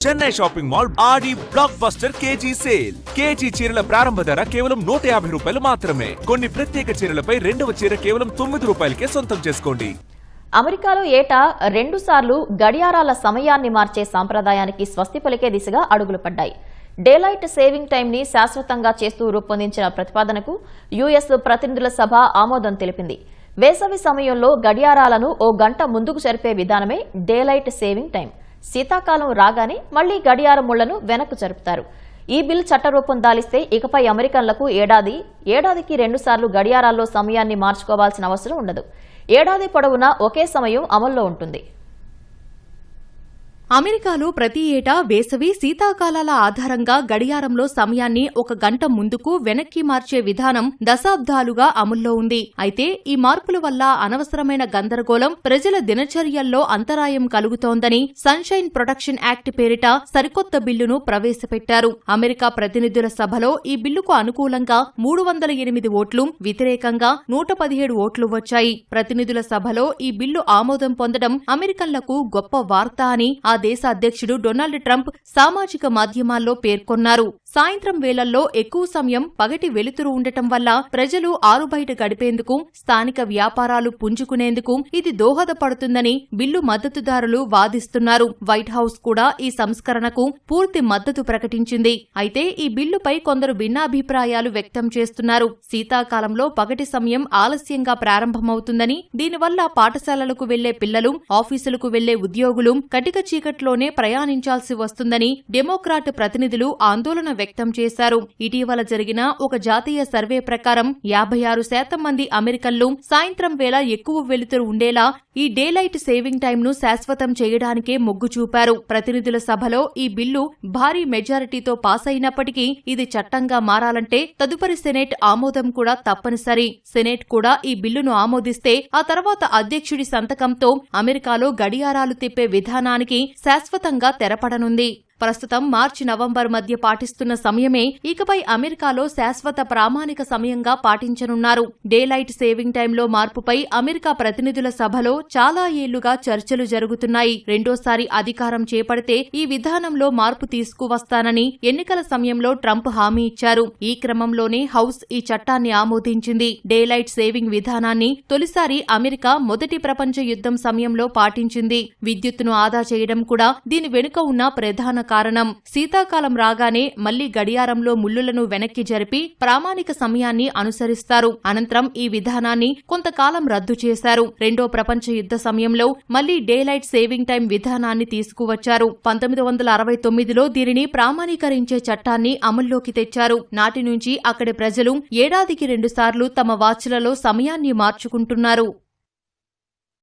Chennai shopping mall Aadi blockbuster KG sale. KG చీరల ప్రారంభ ధర కేవలం 150 రూపాయలు మాత్రమే. కొన్ని ప్రత్యేక చీరలపై రెండవ చీర కేవలం 9 రూపాయలకే సొంతం చేసుకోండి. అమెరికాలో ఏటా 2 సార్లు గడియారాల సమయాన్ని మార్చే సంప్రదాయానికి స్వస్తి పలికే దిశగా అడుగులు పడ్డాయి. డేలైట్ సేవింగ్ టైం ని శాశ్వతంగా చేస్తూ రూపొందించిన ప్రతిపాదనకు యుఎస్ ప్రతినిధుల సభ ఆమోదం తెలిపింది. వేసవి సమయంలో గడియారాలను ఓ గంట ముందుకు జరిపే విధానమే డేలైట్ సేవింగ్ టైం. శీతాకాలం రాగానే మళ్లీ గడియార ముళ్లను వెనక్కు జరుపుతారు. ఈ బిల్ చట్టరూపం దాలిస్తే ఇకపై అమెరికన్లకు ఏడాదికి 2 సార్లు గడియారాల్లో సమయాన్ని మార్చుకోవాల్సిన అవసరం ఉండదు. ఏడాది పొడవునా ఒకే సమయం అమల్లో ఉంటుంది. అమెరికాలో ప్రతి ఏటా వేసవి, శీతాకాలాల ఆధారంగా గడియారంలో సమయాన్ని 1 గంట ముందుకు వెనక్కి మార్చే విధానం దశాబ్దాలుగా అమల్లో ఉంది. అయితే ఈ మార్పుల వల్ల అనవసరమైన గందరగోళం, ప్రజల దినచర్యల్లో అంతరాయం కలుగుతోందని సన్షైన్ ప్రొటెక్షన్ యాక్ట్ పేరిట సరికొత్త బిల్లును ప్రవేశపెట్టారు. అమెరికా ప్రతినిధుల సభలో ఈ బిల్లుకు అనుకూలంగా 308 ఓట్లు, వ్యతిరేకంగా 117 ఓట్లు వచ్చాయి. ప్రతినిధుల సభలో ఈ బిల్లు ఆమోదం పొందడం అమెరికన్లకు గొప్ప వార్త అని ఆ దేశ అధ్యక్షుడు డొనాల్డ్ ట్రంప్ సామాజిక మాధ్యమాల్లో పేర్కొన్నారు. సాయంత్రం వేళల్లో ఎక్కువ సమయం పగటి వెలుతురు ఉండటం వల్ల ప్రజలు ఆరుబయట గడిపేందుకు, స్థానిక వ్యాపారాలు పుంజుకునేందుకు ఇది దోహదపడుతుందని బిల్లు మద్దతుదారులు వాదిస్తున్నారు. వైట్ హౌస్ కూడా ఈ సంస్కరణకు పూర్తి మద్దతు ప్రకటించింది. అయితే ఈ బిల్లుపై కొందరు భిన్నాభిప్రాయాలు వ్యక్తం చేస్తున్నారు. శీతాకాలంలో పగటి సమయం ఆలస్యంగా ప్రారంభమవుతుందని, దీనివల్ల పాఠశాలలకు వెళ్లే పిల్లలు, ఆఫీసులకు వెళ్లే ఉద్యోగులు కటిక చీకట్లోనే ప్రయాణించాల్సి వస్తుందని డెమోక్రాట్ ప్రతినిధులు ఆందోళన వ్యక్తం చేశారు. ఇటీవల జరిగిన ఒక జాతీయ సర్వే ప్రకారం 56% మంది అమెరికన్లు సాయంత్రం వేళ ఎక్కువ వెలుతురు ఉండేలా ఈ డేలైట్ సేవింగ్ టైంను శాశ్వతం చేయడానికే మొగ్గు చూపారు. ప్రతినిధుల సభలో ఈ బిల్లు భారీ మెజారిటీతో పాస్ అయినప్పటికీ ఇది చట్టంగా మారాలంటే తదుపరి సెనేట్ ఆమోదం కూడా తప్పనిసరి. సెనేట్ కూడా ఈ బిల్లును ఆమోదిస్తే ఆ తర్వాత అధ్యక్షుడి సంతకంతో అమెరికాలో గడియారాలు తిప్పే విధానానికి శాశ్వతంగా తెరపడనుంది. ప్రస్తుతం మార్చి-నవంబర్ మధ్య పాటిస్తున్న సమయమే ఇకపై అమెరికాలో శాశ్వత ప్రామాణిక సమయంగా పాటించనున్నారు. డేలైట్ సేవింగ్ టైంలో మార్పుపై అమెరికా ప్రతినిధుల సభలో చాలా ఏళ్లుగా చర్చలు జరుగుతున్నాయి. రెండోసారి అధికారం చేపడితే ఈ విధానంలో మార్పు తీసుకువస్తానని ఎన్నికల సమయంలో ట్రంప్ హామీ ఇచ్చారు. ఈ క్రమంలోనే హౌస్ ఈ చట్టాన్ని ఆమోదించింది. డేలైట్ సేవింగ్ విధానాన్ని తొలిసారి అమెరికా మొదటి ప్రపంచ యుద్ధం సమయంలో పాటించింది. విద్యుత్తును ఆదా చేయడం కూడా దీని వెనుక ఉన్న ప్రధాన కారణం. శీతాకాలం రాగానే మళ్లీ గడియారంలో ముళ్లులను వెనక్కి జరిపి ప్రామాణిక సమయాన్ని అనుసరిస్తారు. అనంతరం ఈ విధానాన్ని కొంతకాలం రద్దు చేశారు. రెండో ప్రపంచ యుద్ధ సమయంలో మళ్లీ డేలైట్ సేవింగ్ టైం విధానాన్ని తీసుకువచ్చారు. 1969లో దీనిని ప్రామాణీకరించే చట్టాన్ని అమల్లోకి తెచ్చారు. నాటి నుంచి అక్కడి ప్రజలు ఏడాదికి 2 సార్లు తమ వాచ్లలో సమయాన్ని మార్చుకుంటున్నారు.